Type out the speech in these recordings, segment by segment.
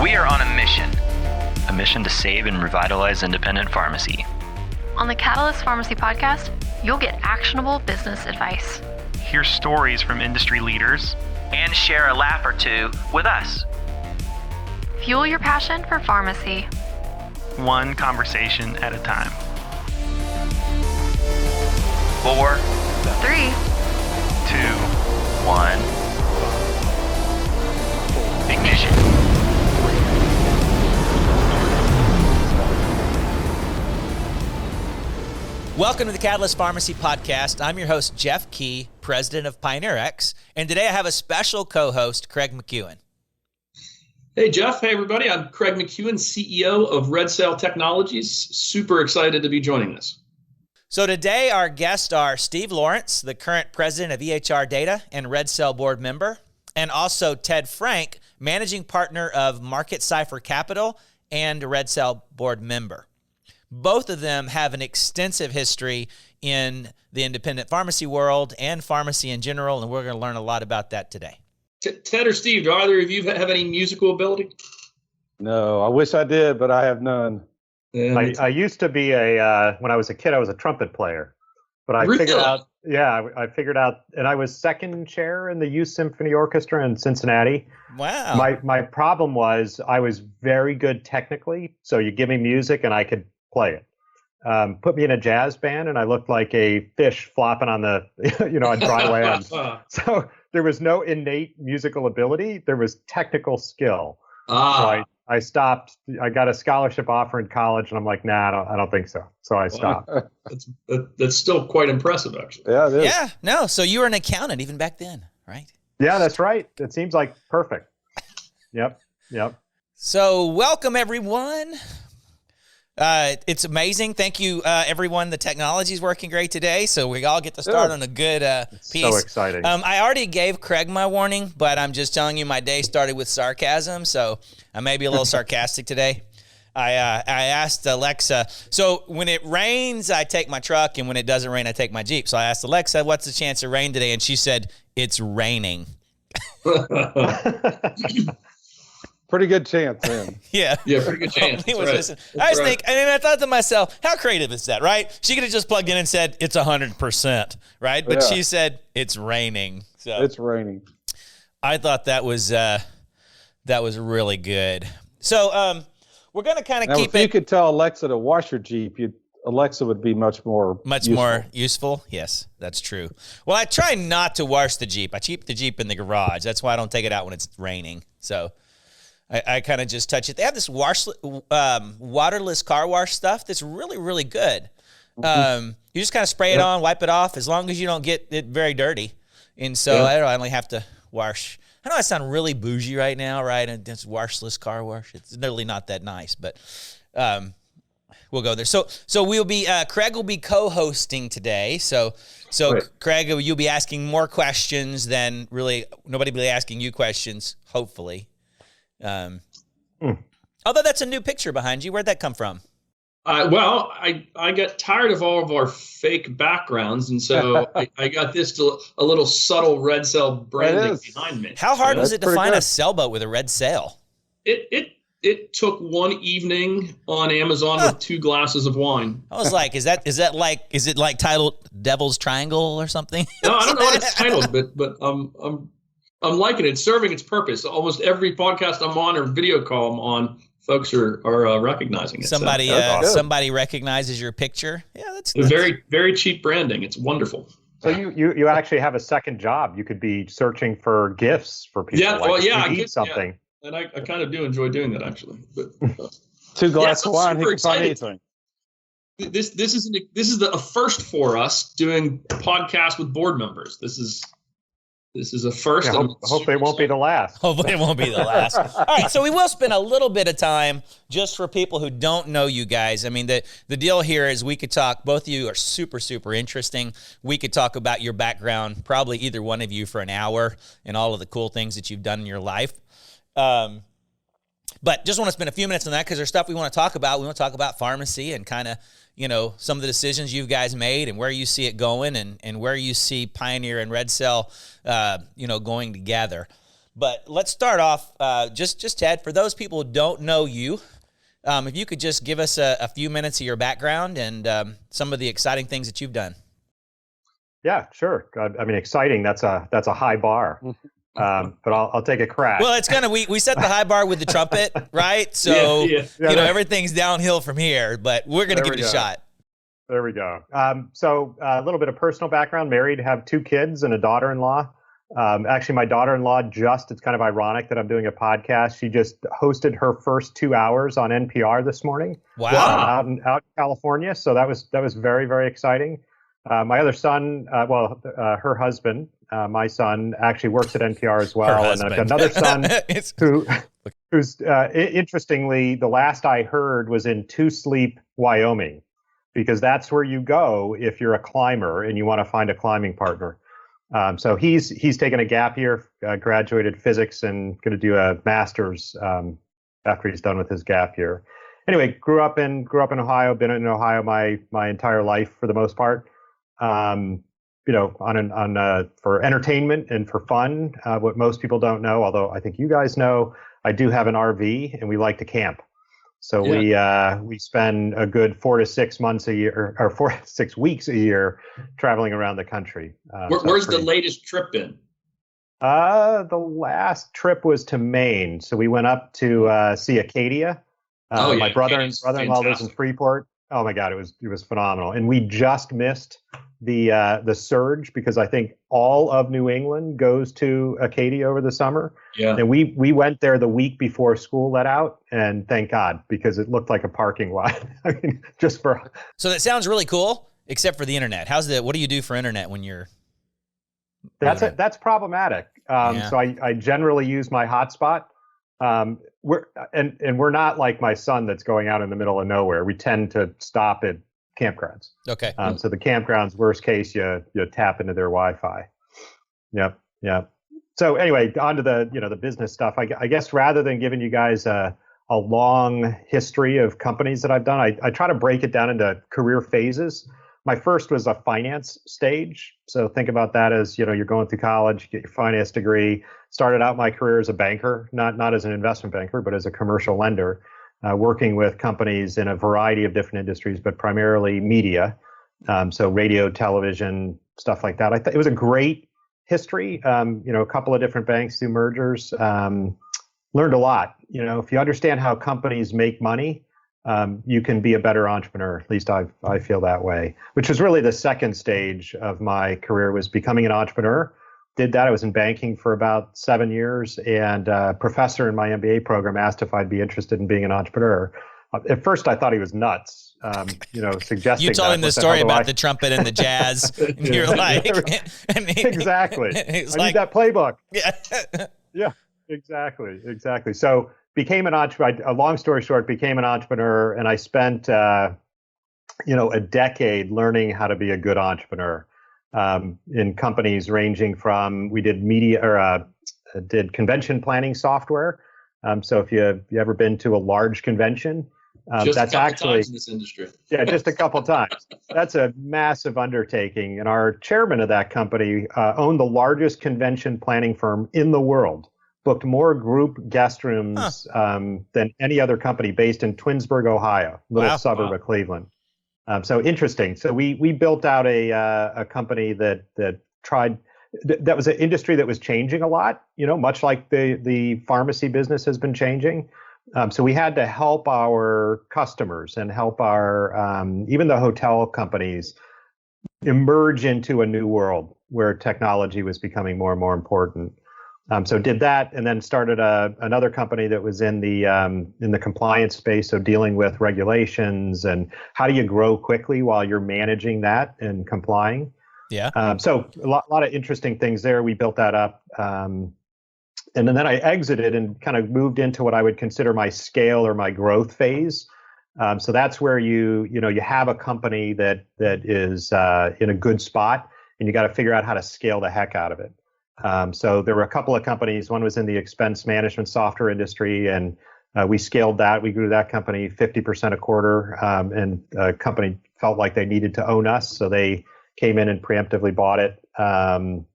We are on a mission to save and revitalize independent pharmacy. On the Catalyst Pharmacy podcast, you'll get actionable business advice. Hear stories from industry leaders. And share a laugh or two with us. Fuel your passion for pharmacy. One conversation at a time. 4, 3, 2, 1. Ignition. Welcome to the Catalyst Pharmacy Podcast. I'm your host, Jeff Key, president of PioneerRx, and today I have a special co-host, Kraig McEwen. Hey, Jeff. Hey, everybody. I'm Kraig McEwen, CEO of RedSail Technologies. Super excited to be joining us. So today our guests are Steve Lawrence, the current president of EHR Data and RedSail board member, and also Ted Frank, managing partner of Market Cipher Capital and a RedSail board member. Both of them have an extensive history in the independent pharmacy world and pharmacy in general, and we're going to learn a lot about that today. Ted or Steve, do either of you have any musical ability? No, I wish I did, but I have none. I used to be when I was a kid, I was a trumpet player, but I figured out, and I was second chair in the Youth Symphony Orchestra in Cincinnati. Wow. My problem was I was very good technically. So you give me music and I could play it. Put me in a jazz band and I looked like a fish flopping on the, on dry land. So there was no innate musical ability. There was technical skill. So I stopped. I got a scholarship offer in college, and I'm like, nah, I don't think so. So I stopped. That's still quite impressive, actually. Yeah, it is. Yeah, no. So you were an accountant even back then, right? Yeah, that's right. It seems like perfect. Yep. So welcome, everyone. It's amazing. Thank you, everyone. The technology is working great today, so we all get to start on a good piece. So exciting. I already gave Kraig my warning, but I'm just telling you my day started with sarcasm, so I may be a little sarcastic today. I asked Alexa, so when it rains, I take my truck, and when it doesn't rain, I take my Jeep. So I asked Alexa, what's the chance of rain today? And she said, it's raining. Pretty good chance, man. Yeah, pretty good chance. I thought to myself, how creative is that, right? She could have just plugged in and said it's 100%, right? But she said it's raining. So it's raining. I thought that was really good. So we're gonna kind of keep if it. you could tell Alexa to wash your Jeep, Alexa would be much more useful. Yes, that's true. Well, I try not to wash the Jeep. I keep the Jeep in the garage. That's why I don't take it out when it's raining. So I kind of just touch it. They have this waterless car wash stuff that's really, really good. You just kind of spray it on, wipe it off, as long as you don't get it very dirty. And so I only have to wash. I know I sound really bougie right now, right? And it's washless car wash. It's really not that nice, but we'll go there. So we'll be Kraig will be co-hosting today. So right. Kraig, you'll be asking more questions than really nobody will be asking you questions, hopefully. Although that's a new picture behind you. Where'd that come from? Well, I got tired of all of our fake backgrounds, and so I got this a little subtle RedSail branding behind me. How hard was it to find a sailboat with a RedSail? It took one evening on Amazon with 2 glasses of wine. I was like, is it like titled Devil's Triangle or something? No, I don't know what it's titled, but I'm liking it. It's serving its purpose. Almost every podcast I'm on or video call I'm on, folks are recognizing it. Somebody recognizes your picture. Yeah, that's very, very cheap branding. It's wonderful. So you actually have a second job. You could be searching for gifts for people. Yeah, I need something. Yeah. And I kind of do enjoy doing that, actually. But 2 glasses of wine, he can find anything. This is a first for us doing podcasts with board members. This is a first. Yeah, hopefully it won't be the last. Hopefully it won't be the last. All right, so we will spend a little bit of time just for people who don't know you guys. I mean, the deal here is we could talk, both of you are super, super interesting. We could talk about your background, probably either one of you for an hour and all of the cool things that you've done in your life. But just want to spend a few minutes on that because there's stuff we want to talk about. We want to talk about pharmacy and kind of, some of the decisions you guys made and where you see it going and where you see Pioneer and RedSail, going together. But let's start off, just Ted, for those people who don't know you, if you could just give us a few minutes of your background and some of the exciting things that you've done. Yeah, sure. I mean, exciting. That's a high bar, but I'll take a crack. Well, it's kind of we set the high bar with the trumpet, right? So everything's downhill from here. But we're gonna give it a shot. There we go. So a little bit of personal background. Married, have 2 kids and a daughter-in-law. Actually, my daughter-in-law it's kind of ironic that I'm doing a podcast. She just hosted her first 2 hours on NPR this morning. Wow. Out in California. So that was very, very exciting. My other son, her husband, my son, actually works at NPR as well. And I've got another son who's interestingly, the last I heard was in Two Sleep, Wyoming, because that's where you go if you're a climber and you want to find a climbing partner. So he's taken a gap year, graduated physics, and going to do a master's after he's done with his gap year. Anyway, grew up in Ohio. Been in Ohio my entire life for the most part. For entertainment and for fun. What most people don't know, although I think you guys know, I do have an RV and we like to camp. So we spend a good 4 to 6 months a year, or 4 to 6 weeks a year, traveling around the country. Where's the latest trip been? The last trip was to Maine. So we went up to see Acadia. My brother-in-law lives in Freeport. Oh my God, it was phenomenal. And we just missed the surge because I think all of New England goes to Acadia over the summer. Yeah. And we went there the week before school let out, and thank God, because it looked like a parking lot. I mean, So that sounds really cool, except for the internet. What do you do for internet when you're? That's problematic. So I generally use my hotspot. We're not like my son that's going out in the middle of nowhere. We tend to stop at campgrounds. Okay. So the campgrounds, worst case, you tap into their Wi-Fi. Yep. So anyway, on to the business stuff. I guess rather than giving you guys a long history of companies that I've done, I try to break it down into career phases. My first was a finance stage. So think about that as, you're going through college, you get your finance degree. Started out my career as a banker, not as an investment banker, but as a commercial lender, working with companies in a variety of different industries, but primarily media. So radio, television, stuff like that. It was a great history. A couple of different banks do mergers. Learned a lot. If you understand how companies make money, you can be a better entrepreneur. At least I feel that way, which was really the second stage of my career, was becoming an entrepreneur. Did that. I was in banking for about 7 years, and a professor in my MBA program asked if I'd be interested in being an entrepreneur. At first, I thought he was nuts, suggesting. You told him the story about the trumpet and the jazz, and you're like, exactly. I need that playbook. Yeah, exactly. So became an entrepreneur. A long story short, became an entrepreneur, and I spent a decade learning how to be a good entrepreneur. In companies ranging from, we did did convention planning software. So if you ever been to a large convention, that's actually times in this industry. Yeah, just a couple times. That's a massive undertaking. And our chairman of that company owned the largest convention planning firm in the world. Booked more group guest rooms than any other company, based in Twinsburg, Ohio, little suburb of Cleveland. So interesting. So we built out a company that was an industry that was changing a lot, much like the pharmacy business has been changing. So we had to help our customers and help our even the hotel companies emerge into a new world where technology was becoming more and more important. So did that, and then started another company that was in the compliance space, so dealing with regulations and how do you grow quickly while you're managing that and complying. Yeah. So a lot of interesting things there. We built that up, and then I exited and kind of moved into what I would consider my scale or my growth phase. So that's where you have a company that is in a good spot, and you got to figure out how to scale the heck out of it. So there were a couple of companies. One was in the expense management software industry, and we scaled that. We grew that company 50% a quarter, and the company felt like they needed to own us, so they came in and preemptively bought it. And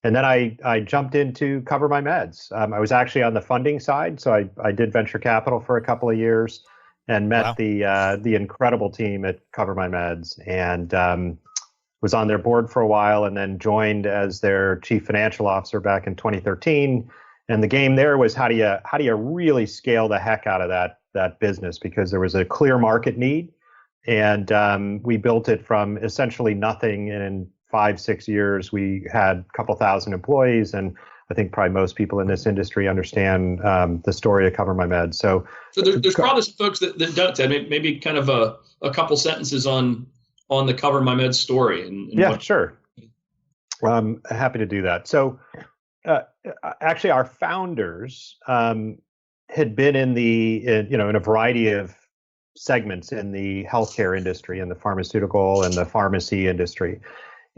And then I jumped into CoverMyMeds. I was actually on the funding side, so I did venture capital for a couple of years, and met the incredible team at CoverMyMeds, and was on their board for a while, and then joined as their chief financial officer back in 2013. And the game there was how do you really scale the heck out of that business, because there was a clear market need, and we built it from essentially nothing. And in 5-6 years, we had a couple thousand employees, and I think probably most people in this industry understand the story of CoverMyMeds. So there's probably some folks that don't, Ted. Maybe kind of a couple sentences on the CoverMyMeds story. And yeah, sure. I'm happy to do that. So actually, our founders had been in a variety of segments in the healthcare industry, in the pharmaceutical and the pharmacy industry.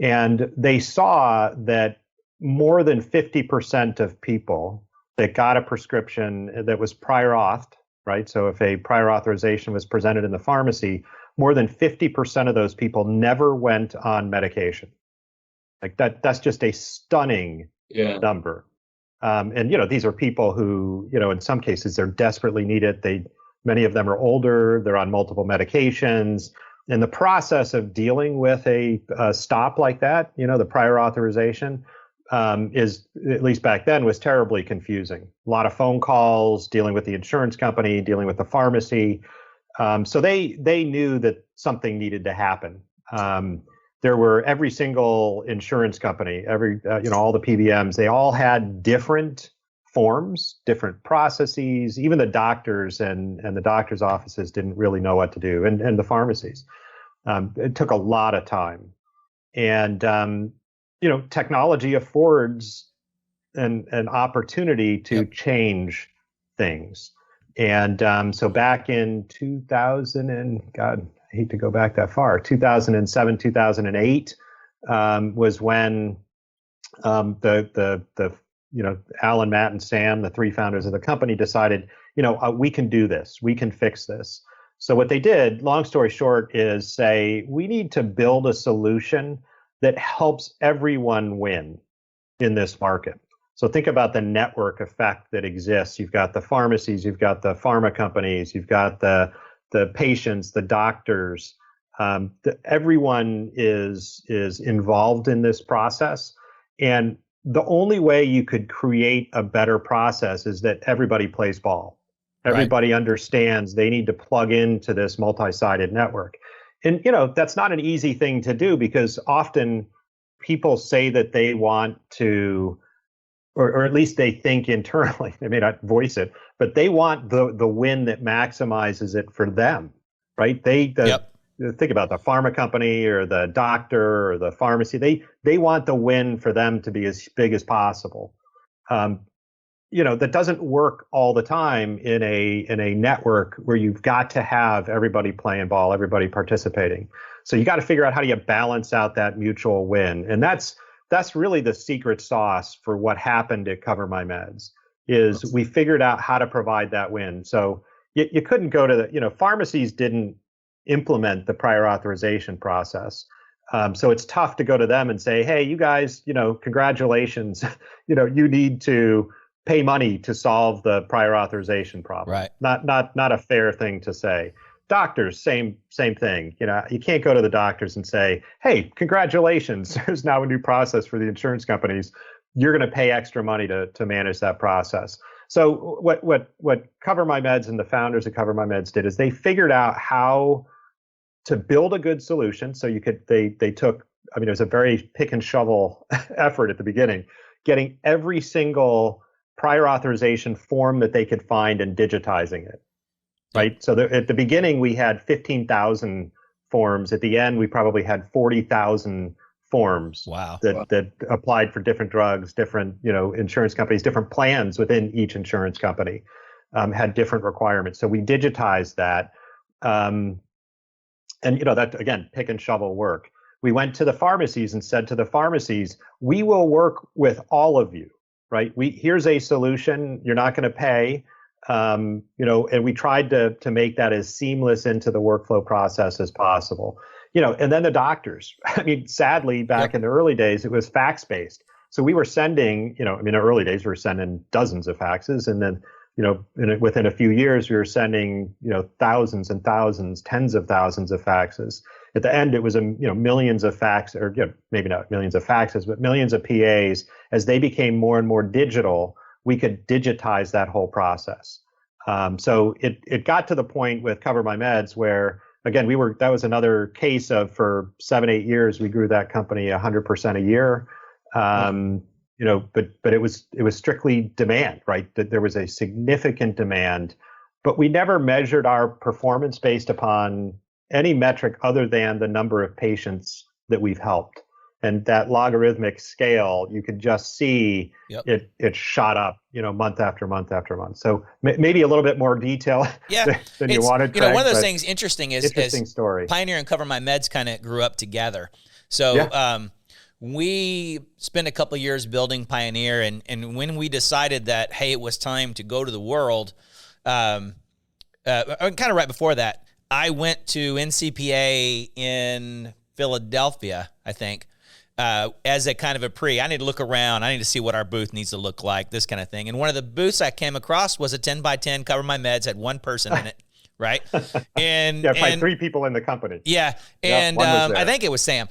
And they saw that more than 50% of people that got a prescription that was prior authed, right? So if a prior authorization was presented in the pharmacy, more than 50% of those people never went on medication. Like that's just a stunning number. And these are people who, in some cases they're desperately needed. Many of them are older, they're on multiple medications. And the process of dealing with a stop like that, the prior authorization, is, at least back then, was terribly confusing. A lot of phone calls, dealing with the insurance company, dealing with the pharmacy. So they knew that something needed to happen. There were every single insurance company, all the PBMs, they all had different forms, different processes. Even the doctors and the doctors' offices didn't really know what to do, and the pharmacies. It took a lot of time. And, technology affords an opportunity to change things. And so back in 2000, and God, I hate to go back that far, 2007, 2008 was when Alan, Matt, and Sam, the three founders of the company, decided, we can do this, we can fix this. So what they did, long story short, is say, we need to build a solution that helps everyone win in this market. So think about the network effect that exists. You've got the pharmacies, you've got the pharma companies, you've got the patients, the doctors. Everyone is involved in this process. And the only way you could create a better process is that everybody plays ball. Everybody understands they need to plug into this multi-sided network. And, that's not an easy thing to do, because often people say that they want to, or at least they think internally, they may not voice it, but they want the win that maximizes it for them, right? Think about the pharma company or the doctor or the pharmacy. They want the win for them to be as big as possible. That doesn't work all the time in a network where you've got to have everybody playing ball, everybody participating. So you got to figure out how do you balance out that mutual win. And that's really the secret sauce for what happened at CoverMyMeds, is we figured out how to provide that win. So you couldn't go to pharmacies didn't implement the prior authorization process. So it's tough to go to them and say, hey, you guys, congratulations, you need to pay money to solve the prior authorization problem. Right. Not a fair thing to say. Doctors, same thing. You can't go to the doctors and say, hey, congratulations, there's now a new process for the insurance companies. You're going to pay extra money to manage that process. So what CoverMyMeds and the founders of CoverMyMeds did is they figured out how to build a good solution. So they took, it was a very pick and shovel effort at the beginning, getting every single prior authorization form that they could find and digitizing it, right? So at the beginning, we had 15,000 forms. At the end, we probably had 40,000 forms that applied for different drugs, different insurance companies, different plans within each insurance company had different requirements. So we digitized that. And that, again, pick and shovel work. We went to the pharmacies and said to the pharmacies, we will work with all of you. Right. Here's a solution. You're not going to pay, and we tried to make that as seamless into the workflow process as possible. And then the doctors. Sadly, back in the early days, it was fax based. So we were sending, in the early days, we were sending dozens of faxes. And then, within a few years, we were sending, thousands and thousands, tens of thousands of faxes. At the end, it was, millions of faxes, or maybe not millions of faxes, but millions of PAs. As they became more and more digital, we could digitize that whole process. So it got to the point with CoverMyMeds where, again, that was another case of, for 7-8 years, we grew that company 100% a year. But it was strictly demand, right? That there was a significant demand, but we never measured our performance based upon any metric other than the number of patients that we've helped. And that logarithmic scale, you could just see it shot up, month after month after month. So maybe a little bit more detail than you wanted, Kraig, one of those things interesting is story. Pioneer and CoverMyMeds kind of grew up together. So we spent a couple of years building Pioneer, and when we decided that, hey, it was time to go to the world, kind of right before that, I went to NCPA in Philadelphia, I think, as a kind of I need to look around. I need to see what our booth needs to look like, this kind of thing. And one of the booths I came across was a 10x10 CoverMyMeds, had one person in it, right? And probably 3 people in the company. Yeah, and I think it was Sam.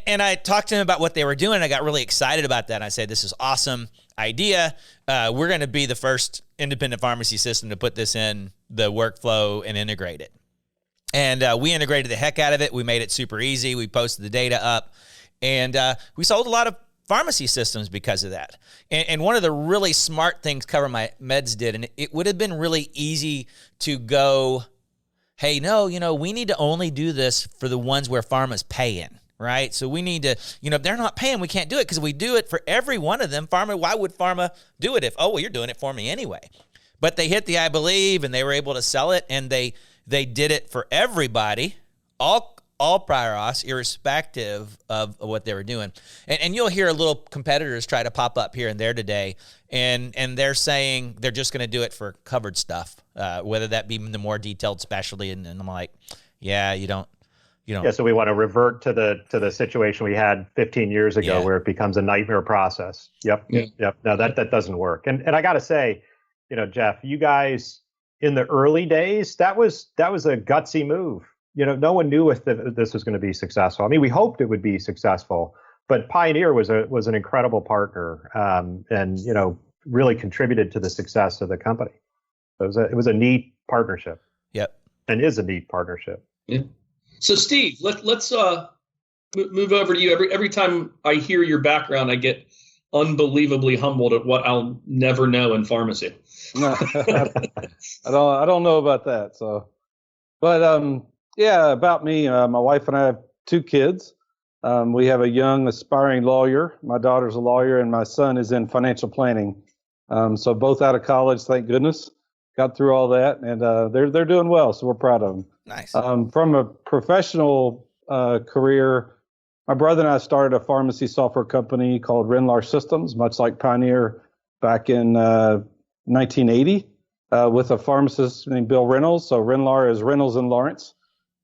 And I talked to him about what they were doing, and I got really excited about that. And I said, this is awesome idea. We're going to be the first independent pharmacy system to put this in the workflow and integrate it. And we integrated the heck out of it. We made it super easy. We posted the data up. And we sold a lot of pharmacy systems because of that. And one of the really smart things CoverMyMeds did, and it would have been really easy to go, hey, no, we need to only do this for the ones where pharma's paying, right? So we need to, if they're not paying, we can't do it, because if we do it for every one of them, why would pharma do it if, you're doing it for me anyway? But they hit the I believe, and they were able to sell it, and they did it for everybody, all prior auths, irrespective of what they were doing. And you'll hear little competitors try to pop up here and there today, and they're saying they're just going to do it for covered stuff, whether that be the more detailed specialty. And I'm like, you don't. Yeah, so we want to revert to the situation we had 15 years ago, where it becomes a nightmare process. Yep. No, that doesn't work. And I got to say, Jeff, you guys in the early days, that was a gutsy move. No one knew if this was going to be successful. I mean, we hoped it would be successful, but Pioneer was an incredible partner, and really contributed to the success of the company. It was a neat partnership. Yep, and is a neat partnership. Yeah. So Steve, let's move over to you. Every time I hear your background, I get unbelievably humbled at what I'll never know in pharmacy. I don't know about that. So, but about me, my wife and I have 2 kids. We have a young aspiring lawyer. My daughter's a lawyer, and my son is in financial planning. So both out of college, thank goodness. Got through all that, and they're doing well. So we're proud of them. Nice. From a professional career, my brother and I started a pharmacy software company called RedSail Systems, much like Pioneer back in 1980, with a pharmacist named Bill Reynolds. So RedSail is Reynolds and Lawrence.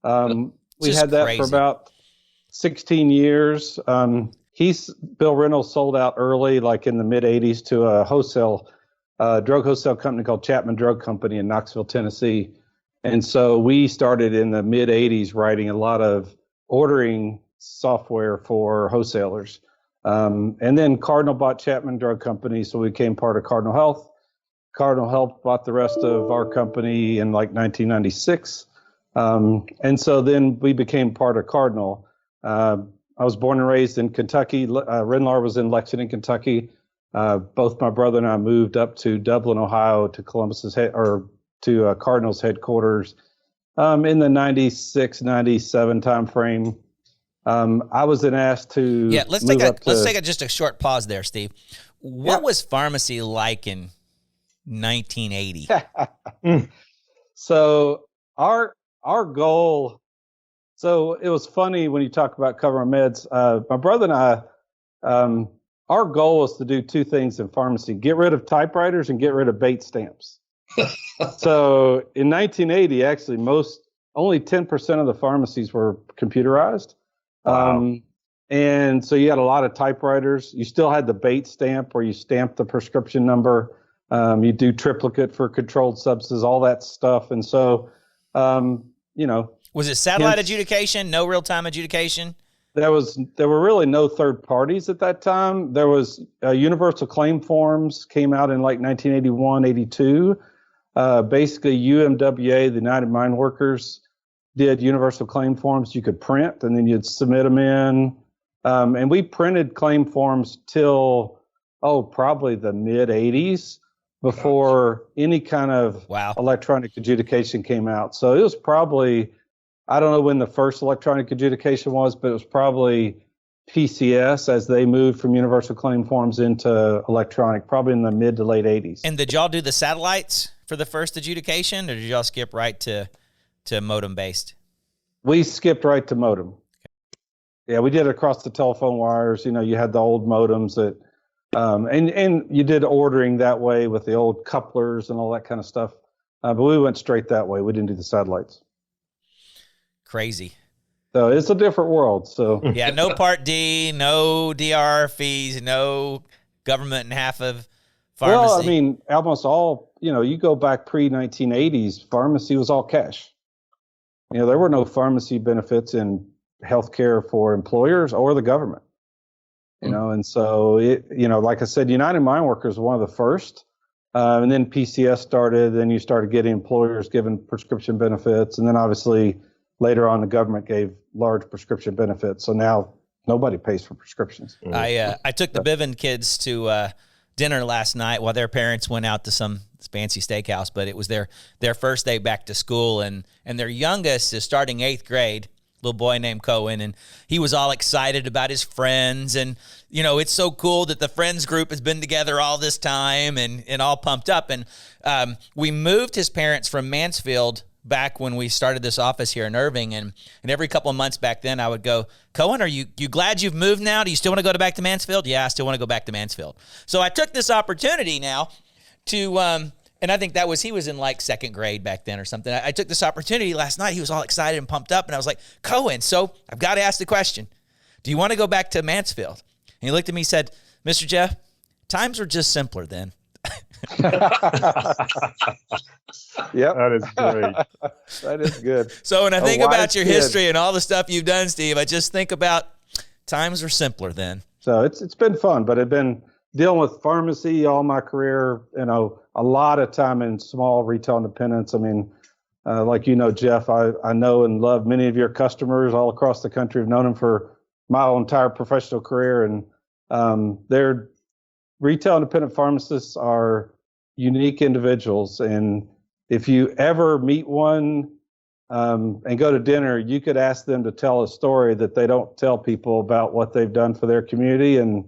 We had that for about 16 years. Bill Reynolds sold out early, like in the mid 80s, to a drug wholesale company called Chapman Drug Company in Knoxville, Tennessee. And so we started in the mid 80s writing a lot of ordering software for wholesalers. And then Cardinal bought Chapman Drug Company, so we became part of Cardinal Health. Cardinal Health bought the rest of our company in like 1996. And so then we became part of Cardinal. I was born and raised in Kentucky. RedSail was in Lexington, Kentucky. Both my brother and I moved up to Dublin, Ohio, to Cardinal's headquarters in the 96, 97 timeframe. I was then asked to let's take just a short pause there, Steve. What was pharmacy like in 1980? So our goal. So it was funny when you talk about CoverMyMeds. My brother and I, our goal was to do 2 things in pharmacy: get rid of typewriters and get rid of bait stamps. So in 1980, actually, only 10% of the pharmacies were computerized. Wow. And so you had a lot of typewriters. You still had the bait stamp where you stamped the prescription number. You do triplicate for controlled substances, all that stuff. And so, Was it satellite adjudication? No real-time adjudication? There were really no third parties at that time. There was universal claim forms came out in like 1981, 82. Basically, UMWA, the United Mine Workers, did universal claim forms you could print, and then you'd submit them in. And we printed claim forms till, probably the mid-'80s before any kind of electronic adjudication came out. So it was probably, I don't know when the first electronic adjudication was, but it was probably PCS as they moved from universal claim forms into electronic, probably in the mid to late 80s. And did y'all do the satellites for the first adjudication, or did y'all skip right to modem-based? We skipped right to modem. Yeah, we did it across the telephone wires. You had the old modems that, and you did ordering that way with the old couplers and all that kind of stuff. But we went straight that way. We didn't do the satellites. Crazy. So it's a different world. So yeah, no Part D, no DR fees, no government in half of pharmacy. Well, I mean, almost all, you go back pre-1980s, pharmacy was all cash. There were no pharmacy benefits in healthcare for employers or the government. And so like I said, United Mine Workers was one of the first, and then PCS started. Then you started getting employers giving prescription benefits, and then obviously later on the government gave large prescription benefits. So now nobody pays for prescriptions. I took the Bivin kids to dinner last night while their parents went out to some fancy steakhouse, but it was their first day back to school, and their youngest is starting 8th grade. Little boy named Cohen, and he was all excited about his friends, and it's so cool that the friends group has been together all this time and all pumped up. And we moved his parents from Mansfield back when we started this office here in Irving, and every couple of months back then I would go, Cohen, are you glad you've moved now? Do you still want to go back to Mansfield? Yeah, I still want to go back to Mansfield. So I took this opportunity now to and I think he was in like 2nd grade back then or something. I took this opportunity last night. He was all excited and pumped up. And I was like, Cohen, so I've got to ask the question. Do you want to go back to Mansfield? And he looked at me and said, Mr. Jeff, times were just simpler then. Yep. That is great. That is good. So when I think about your history and all the stuff you've done, Steve, I just think about times were simpler then. So it's been fun, but I've been dealing with pharmacy all my career, a lot of time in small retail independents. I mean, like Jeff, I know and love many of your customers all across the country. I've known them for my entire professional career, and they're retail independent pharmacists are unique individuals. And if you ever meet one and go to dinner, you could ask them to tell a story that they don't tell people about what they've done for their community, and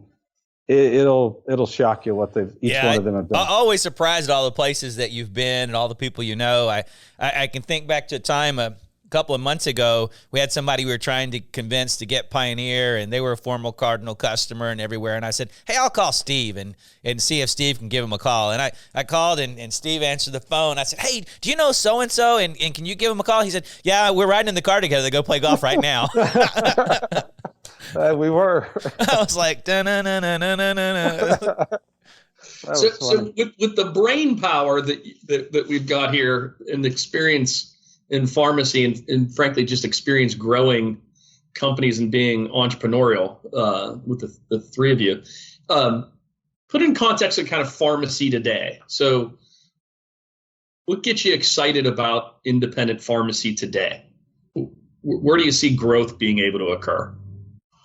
it'll shock you what each one of them have done. I'm always surprised at all the places that you've been and all the people you know. I can think back to a time a couple of months ago, we had somebody we were trying to convince to get Pioneer, and they were a formal Cardinal customer and everywhere. And I said, hey, I'll call Steve and see if Steve can give him a call. And I called, and Steve answered the phone. I said, hey, do you know so-and-so? And can you give him a call? He said, yeah, we're riding in the car together to go play golf right now. We were. I was like, da-na-na-na-na-na-na. So with the brain power that we've got here and the experience in pharmacy and frankly just experience growing companies and being entrepreneurial with the three of you, put in context of kind of pharmacy today. So what gets you excited about independent pharmacy today? Where do you see growth being able to occur?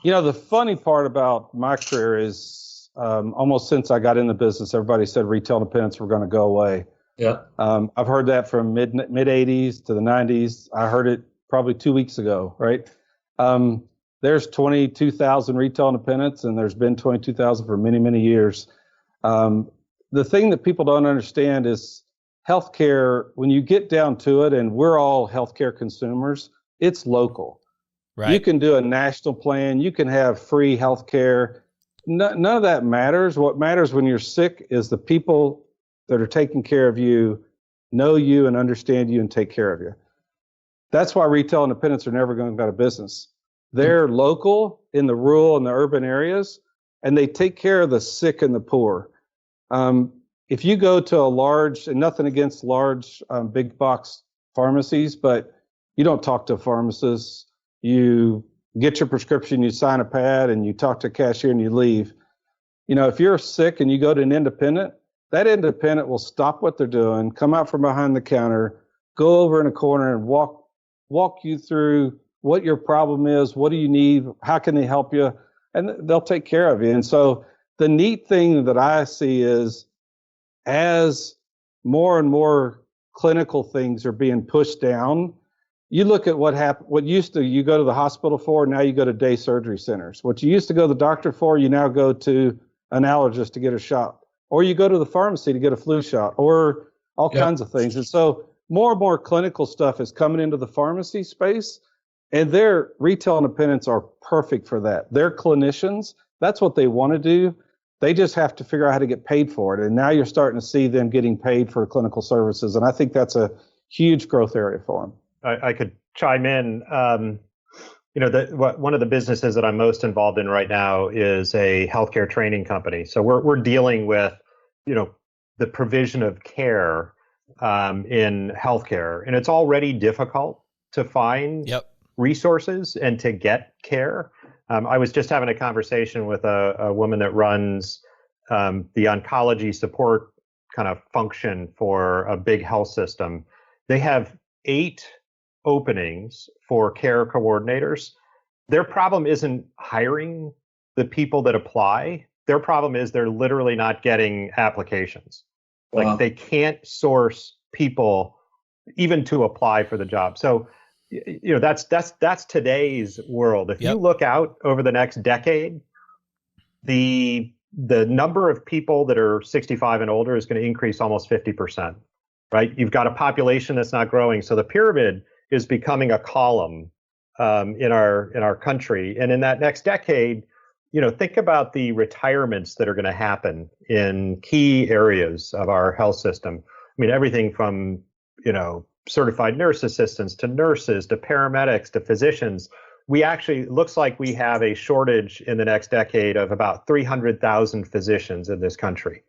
The funny part about my career is almost since I got in the business, everybody said retail independents were going to go away. Yeah. I've heard that from mid 80s to the 90s. I heard it probably 2 weeks ago, right? There's 22,000 retail independents, and there's been 22,000 for many, many years. The thing that people don't understand is healthcare, when you get down to it, and we're all healthcare consumers, it's local. Right. You can do a national plan. You can have free healthcare. None of that matters. What matters when you're sick is the people that are taking care of you, know you and understand you and take care of you. That's why retail independents are never going to go out of business. They're local in the rural and the urban areas, and they take care of the sick and the poor. If you go to a large, and nothing against large big box pharmacies, but you don't talk to a pharmacist. You get your prescription, you sign a pad, and you talk to a cashier and you leave. If you're sick and you go to an independent, that independent will stop what they're doing, come out from behind the counter, go over in a corner and walk you through what your problem is, what do you need, how can they help you, and they'll take care of you. And so the neat thing that I see is as more and more clinical things are being pushed down, you look at what happened. What used to you go to the hospital for, now you go to day surgery centers. What you used to go to the doctor for, you now go to an allergist to get a shot, or you go to the pharmacy to get a flu shot, or all kinds of things. And so more and more clinical stuff is coming into the pharmacy space, and their retail independents are perfect for that. They're clinicians. That's what they want to do. They just have to figure out how to get paid for it. And now you're starting to see them getting paid for clinical services. And I think that's a huge growth area for them. I could chime in. One of the businesses that I'm most involved in right now is a healthcare training company. So we're dealing with, the provision of care in healthcare, and it's already difficult to find resources and to get care. I was just having a conversation with a woman that runs the oncology support kind of function for a big health system. They have 8 openings for care coordinators. Their problem isn't hiring the people that apply. Their problem is they're literally not getting applications. Wow. Like they can't source people even to apply for the job. So, that's today's world. If you look out over the next decade, the number of people that are 65 and older is going to increase almost 50%, right? You've got a population that's not growing. So the pyramid is becoming a column in our country. And in that next decade, think about the retirements that are going to happen in key areas of our health system. I mean, everything from, certified nurse assistants to nurses to paramedics to physicians. It looks like we have a shortage in the next decade of about 300,000 physicians in this country.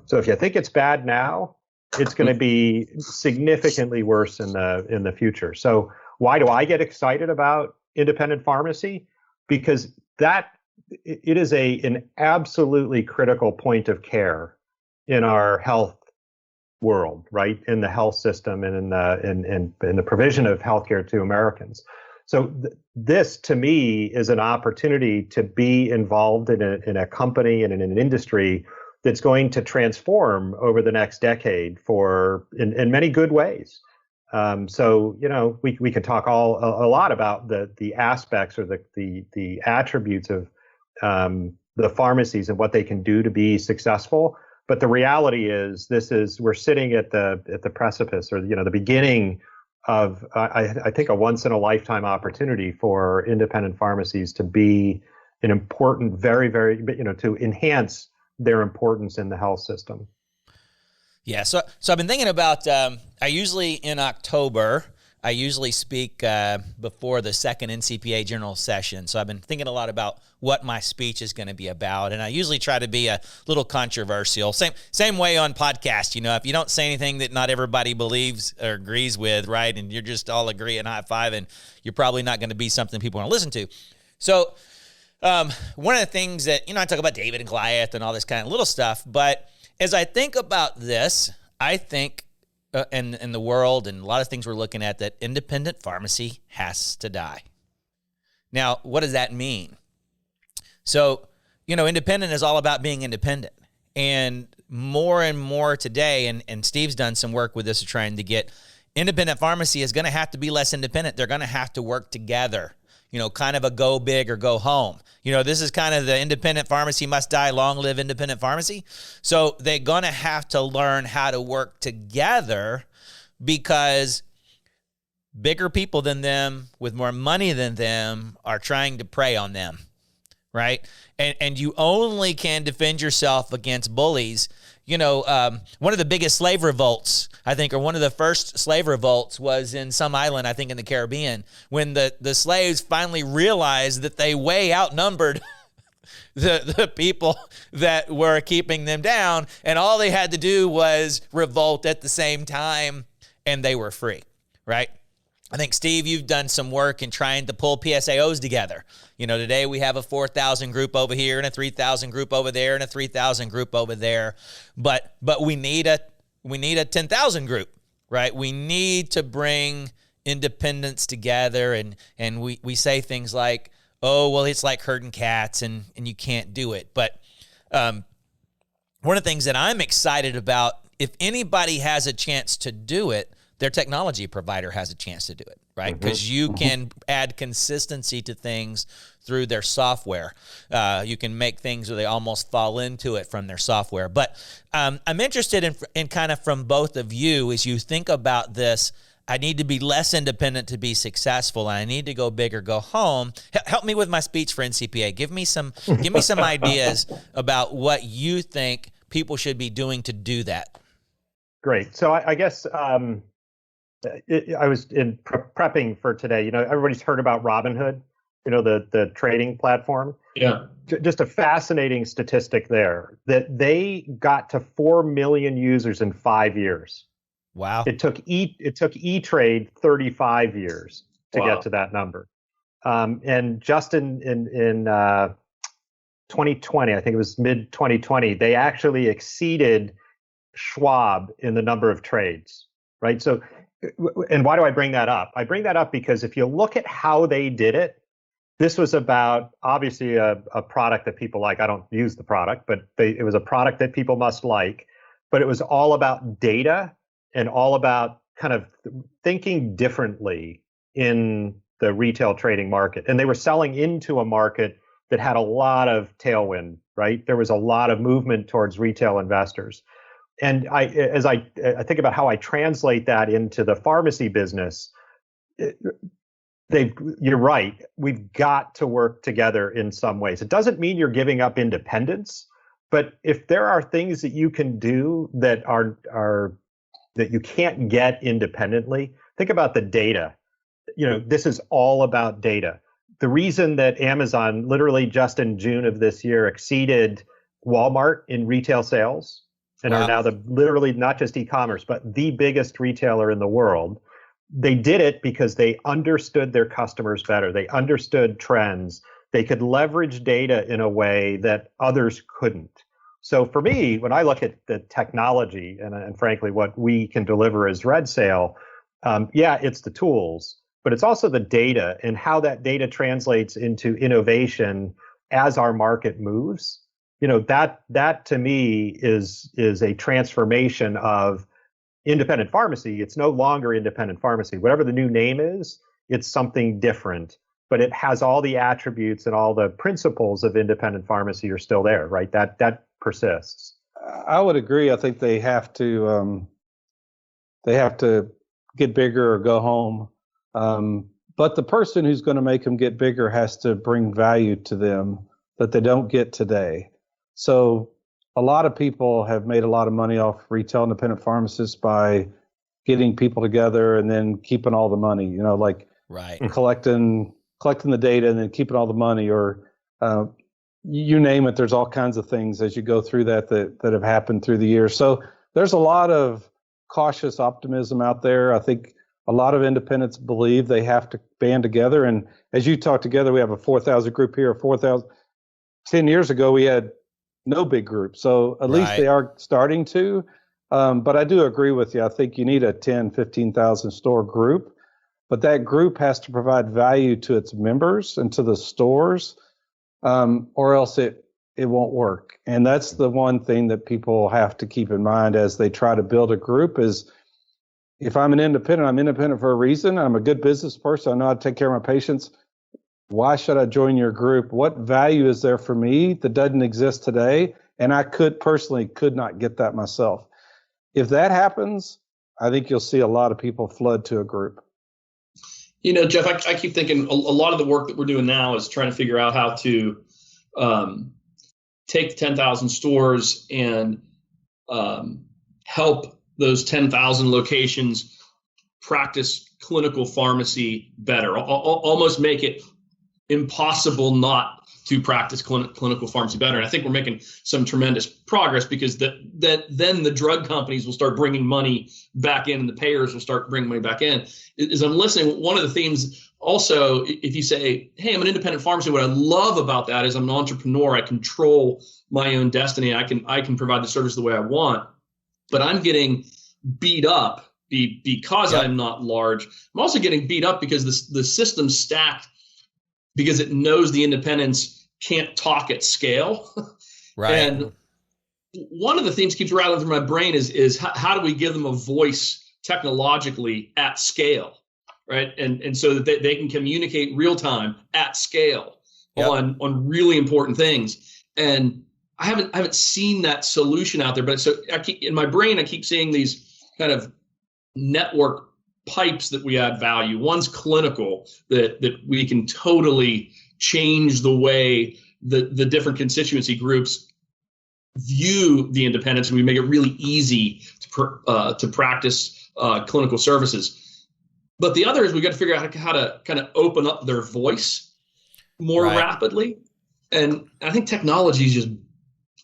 So if you think it's bad now, it's going to be significantly worse in the future. So why do I get excited about independent pharmacy? Because it is an absolutely critical point of care in our health world, right? In the health system and in the provision of healthcare to Americans. So this, to me, is an opportunity to be involved in a company and in an industry that's going to transform over the next decade in many good ways. So we could talk a lot about the aspects or the attributes of the pharmacies and what they can do to be successful. But the reality is, we're sitting at the precipice, or the beginning of I think a once in a lifetime opportunity for independent pharmacies to be an important, very, very, to enhance their importance in the health system. Yeah, so I've been thinking about, I usually in October, I usually speak before the second NCPA general session. So I've been thinking a lot about what my speech is going to be about. And I usually try to be a little controversial. Same way on podcast. If you don't say anything that not everybody believes or agrees with, right, and you're just all agree and high five, and you're probably not going to be something people want to listen to. So one of the things that, I talk about David and Goliath and all this kind of little stuff. But as I think about this, I think in the world and a lot of things we're looking at, that independent pharmacy has to die. Now, what does that mean? So, independent is all about being independent. And more today, and Steve's done some work with this, trying to get independent pharmacy is going to have to be less independent. They're going to have to work together, kind of a go big or go home. This is kind of the independent pharmacy must die, long live independent pharmacy. So they're going to have to learn how to work together, because bigger people than them with more money than them are trying to prey on them, right? And you only can defend yourself against bullies. One of the biggest slave revolts I think, or one of the first slave revolts was in some island, I think in the Caribbean, when the slaves finally realized that they way outnumbered the people that were keeping them down, and all they had to do was revolt at the same time, and they were free, right? I think, Steve, you've done some work in trying to pull PSAOs together. You know, today we have a 4,000 group over here and a 3,000 group over there and a 3,000 group over there. But we need a 10,000 group, right? We need to bring independents together, and we say things like, oh, well, it's like herding cats and you can't do it. But one of the things that I'm excited about, if anybody has a chance to do it, their technology provider has a chance to do it, right? Because you can add consistency to things through their software. You can make things where they almost fall into it from their software. But I'm interested in kind of from both of you, as you think about this, I need to be less independent to be successful, and I need to go big or go home. Help me with my speech for NCPA. Give me some ideas about what you think people should be doing to do that. Great. So I guess I was prepping for today. You know, everybody's heard about Robinhood, you know, the trading platform. Yeah. Just a fascinating statistic there that they got to 4 million users in 5 years. Wow. It took E-Trade 35 years to get to that number. And just in 2020, I think it was mid 2020, they actually exceeded Schwab in the number of trades, right? So, and why do I bring that up? I bring that up because if you look at how they did it, this was about obviously a product that people like. I don't use the product, but it was a product that people must like. But it was all about data and all about kind of thinking differently in the retail trading market. And they were selling into a market that had a lot of tailwind, right? There was a lot of movement towards retail investors. And as I think about how I translate that into the pharmacy business, you're right. We've got to work together in some ways. It doesn't mean you're giving up independence, but if there are things that you can do that are that you can't get independently, think about the data. You know, this is all about data. The reason that Amazon literally just in June of this year exceeded Walmart in retail sales and are now literally not just e-commerce, but the biggest retailer in the world. They did it because they understood their customers better. They understood trends. They could leverage data in a way that others couldn't. So for me, when I look at the technology and frankly, what we can deliver as RedSail, it's the tools, but it's also the data and how that data translates into innovation as our market moves. You know, that to me is a transformation of independent pharmacy. It's no longer independent pharmacy. Whatever the new name is, it's something different, but it has all the attributes and all the principles of independent pharmacy are still there, right? That persists. I would agree. I think they have to get bigger or go home. But the person who's going to make them get bigger has to bring value to them that they don't get today. So a lot of people have made a lot of money off retail independent pharmacists by getting people together and then keeping all the money, you know, like collecting the data and then keeping all the money, or you name it. There's all kinds of things as you go through that have happened through the years. So there's a lot of cautious optimism out there. I think a lot of independents believe they have to band together. And as you talk together, we have a 4,000 group here, 4,000. 10 years ago, we had no big group. So at least they are starting to. But I do agree with you. I think you need a 10, 15,000 store group. But that group has to provide value to its members and to the stores, or else it won't work. And that's the one thing that people have to keep in mind as they try to build a group is, if I'm an independent, I'm independent for a reason. I'm a good business person. I know how to take care of my patients. Why should I join your group? What value is there for me that doesn't exist today? And I could not get that myself. If that happens, I think you'll see a lot of people flood to a group. You know, Jeff, I keep thinking a lot of the work that we're doing now is trying to figure out how to take 10,000 stores and help those 10,000 locations practice clinical pharmacy better, almost make it impossible not to practice clinical pharmacy better. And I think we're making some tremendous progress, because then the drug companies will start bringing money back in, and the payers will start bringing money back in. As I'm listening, one of the themes also, if you say, hey, I'm an independent pharmacy, what I love about that is I'm an entrepreneur. I control my own destiny. I can provide the service the way I want, but I'm getting beat up because I'm not large. I'm also getting beat up because the system's stacked, because it knows the independents can't talk at scale. Right. And one of the themes keeps rattling through my brain is how do we give them a voice technologically at scale, right? And so that they can communicate real time at scale on really important things. And I haven't seen that solution out there, but so in my brain, I keep seeing these kind of network pipes that we add value. One's clinical, that we can totally change the way the different constituency groups view the independents, and we make it really easy to practice clinical services. But the other is we got to figure out how to kind of open up their voice more rapidly. And I think technology is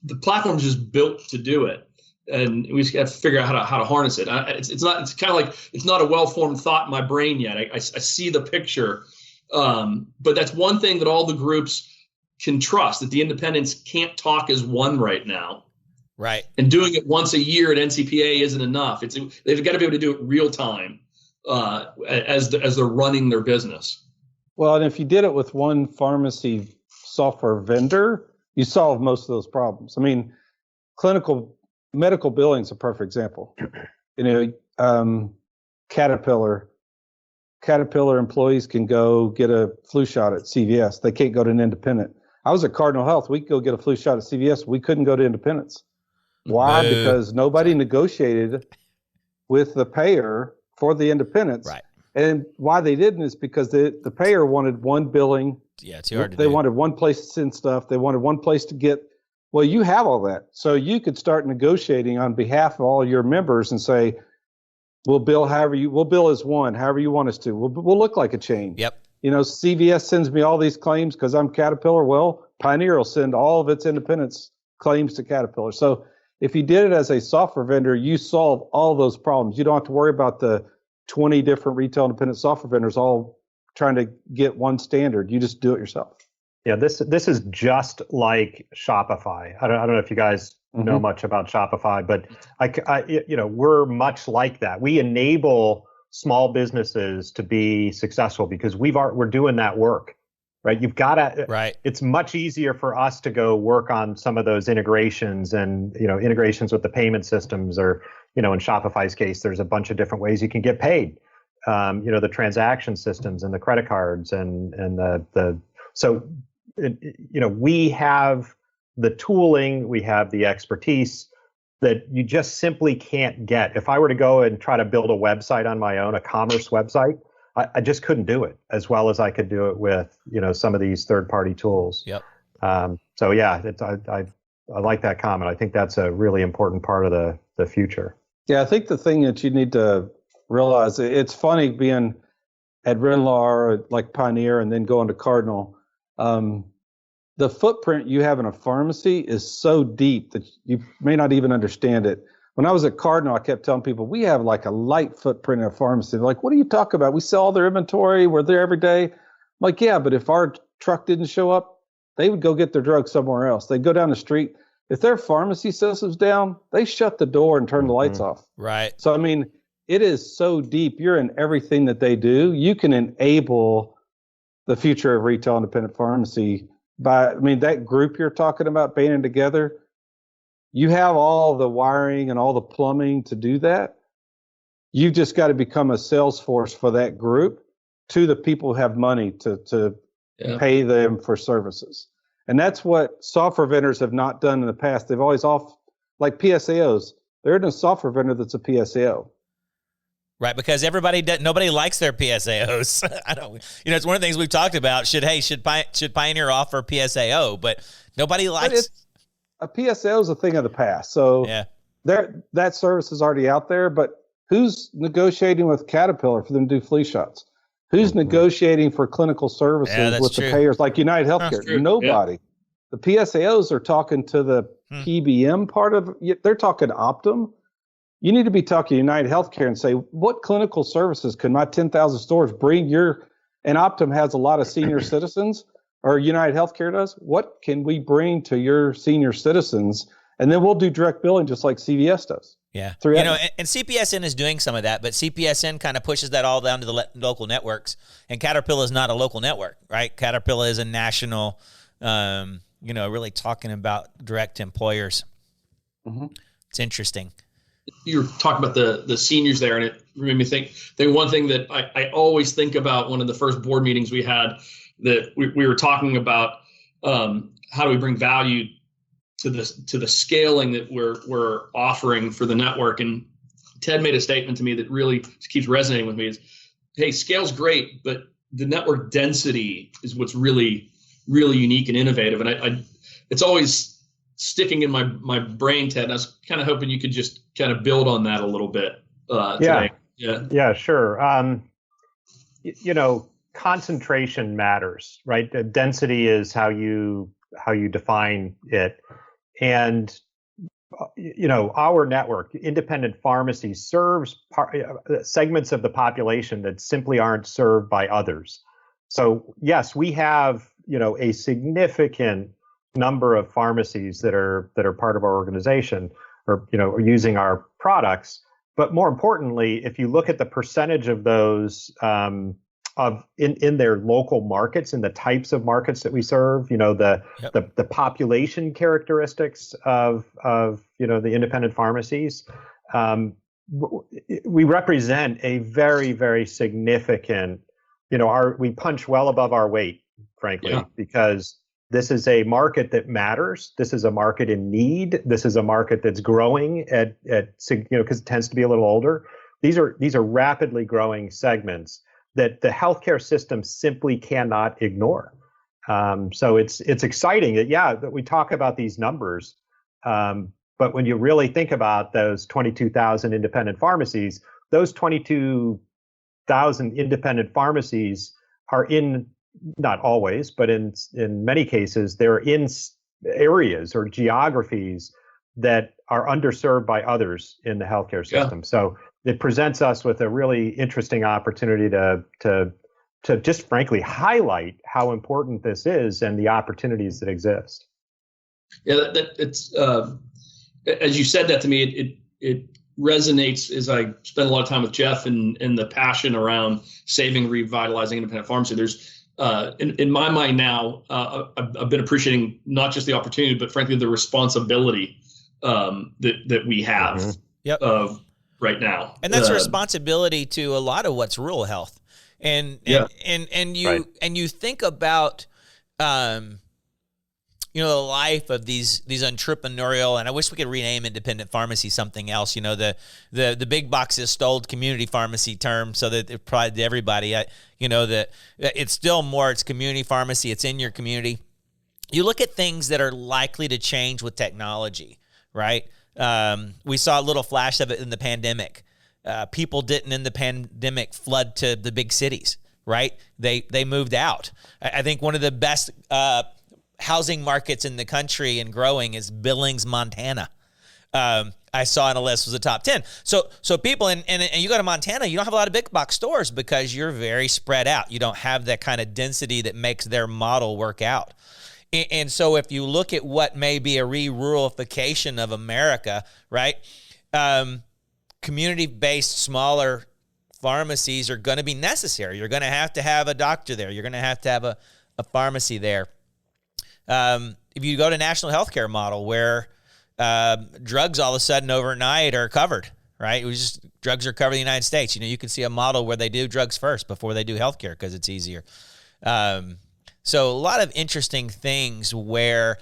the platform is just built to do it. And we just got to figure out how to harness it. It's kind of like, it's not a well-formed thought in my brain yet. I see the picture, but that's one thing that all the groups can trust, that the independents can't talk as one right now. Right. And doing it once a year at NCPA isn't enough. They've got to be able to do it real time as they're running their business. Well, and if you did it with one pharmacy software vendor, you solve most of those problems. I mean, medical billing is a perfect example. Caterpillar employees can go get a flu shot at CVS. They can't go to an independent. I was at Cardinal Health. We could go get a flu shot at CVS. We couldn't go to independents. Why? Because nobody negotiated with the payer for the independents. Right. And why they didn't is because the payer wanted one billing. Yeah, too hard to do. They wanted one place to send stuff. They wanted one place to get. Well, you have all that. So you could start negotiating on behalf of all your members and say, we'll bill as one, however you want us to. We'll look like a chain. Yep. CVS sends me all these claims because I'm Caterpillar. Well, Pioneer will send all of its independents claims to Caterpillar. So if you did it as a software vendor, you solve all those problems. You don't have to worry about the 20 different retail independent software vendors all trying to get one standard. You just do it yourself. Yeah, this is just like Shopify. I don't know if you guys know much about Shopify, but we're much like that. We enable small businesses to be successful because we're doing that work, right? You've got to. Right. It's much easier for us to go work on some of those integrations and integrations with the payment systems, or in Shopify's case, there's a bunch of different ways you can get paid. The transaction systems and the credit cards and the so. We have the tooling, we have the expertise that you just simply can't get. If I were to go and try to build a website on my own, a commerce website, I just couldn't do it as well as I could do it with, some of these third-party tools. Yep. So yeah, I like that comment. I think that's a really important part of the future. Yeah, I think the thing that you need to realize, it's funny being at Renlar, like Pioneer, and then going to Cardinal. The footprint you have in a pharmacy is so deep that you may not even understand it. When I was at Cardinal, I kept telling people, we have like a light footprint in a pharmacy. They're like, what are you talking about? We sell all their inventory. We're there every day. I'm like, yeah, but if our truck didn't show up, they would go get their drugs somewhere else. They'd go down the street. If their pharmacy system's down, they shut the door and turn the lights off. Right. So, I mean, it is so deep. You're in everything that they do. You can enable the future of retail independent pharmacy that group you're talking about banding together, you have all the wiring and all the plumbing to do that. You've just got to become a sales force for that group to the people who have money to pay them for services. And that's what software vendors have not done in the past. They've always like PSAOs. There isn't a software vendor that's a PSAO. Right, because nobody likes their PSAOs. It's one of the things we've talked about. Should Pioneer offer PSAO? But nobody likes. A PSAO is a thing of the past. So that service is already out there, but who's negotiating with Caterpillar for them to do flu shots? Who's negotiating for clinical services with the payers like United Healthcare? Nobody. Yeah. The PSAOs are talking to the PBM part of it. They're talking Optum. You need to be talking to United Healthcare and say, what clinical services can my 10,000 stores bring and Optum has a lot of senior citizens, or United Healthcare does. What can we bring to your senior citizens? And then we'll do direct billing just like CVS does. Yeah. And CPSN is doing some of that, but CPSN kind of pushes that all down to the local networks. And Caterpillar is not a local network, right? Caterpillar is a national, really talking about direct employers. Mm-hmm. It's interesting. You're talking about the seniors there, and it made me think one thing that I always think about, one of the first board meetings we had, that we were talking about how do we bring value to the scaling that we're offering for the network. And Ted made a statement to me that really keeps resonating with me is, hey, scale's great, but the network density is what's really, really unique and innovative. And it's always sticking in my brain, Ted. And I was kind of hoping you could just kind of build on that a little bit today. Yeah, sure. Concentration matters, right? Density is how you define it. And, our network, independent pharmacy, serves segments of the population that simply aren't served by others. So, yes, we have, a significant number of pharmacies that are part of our organization or, are using our products. But more importantly, if you look at the percentage of those in their local markets and the types of markets that we serve, the population characteristics of the independent pharmacies, we represent a very, very significant, we punch well above our weight, frankly, because this is a market that matters. This is a market in need. This is a market that's growing because it tends to be a little older. These are rapidly growing segments that the healthcare system simply cannot ignore. So it's exciting that we talk about these numbers, but when you really think about those 22,000 independent pharmacies, those 22,000 independent pharmacies are in, not always, but in many cases, they're in areas or geographies that are underserved by others in the healthcare system. So it presents us with a really interesting opportunity to just frankly highlight how important this is and the opportunities that exist. Yeah, it's as you said that to me, it resonates as I spend a lot of time with Jeff and the passion around saving, revitalizing independent pharmacy. There's in my mind now, I've been appreciating not just the opportunity, but frankly the responsibility that we have right now. And that's a responsibility to a lot of what's rural health. And you think about the life of these entrepreneurial, and I wish we could rename independent pharmacy something else. The big boxes stole community pharmacy term so that it applied to everybody. That it's still more, it's community pharmacy. It's in your community. You look at things that are likely to change with technology, right? We saw a little flash of it in the pandemic. People didn't in the pandemic flood to the big cities, right? They moved out. I think one of the best housing markets in the country and growing is Billings, Montana. I saw on a list was the top 10. So people, and you go to Montana, you don't have a lot of big box stores because you're very spread out. You don't have that kind of density that makes their model work out. And so if you look at what may be a re-ruralification of America, right, community-based smaller pharmacies are going to be necessary. You're going to have a doctor there. You're going to have a pharmacy there. If you go to national healthcare model where drugs all of a sudden overnight are covered, right? Drugs are covered in the United States. You can see a model where they do drugs first before they do healthcare because it's easier. So a lot of interesting things where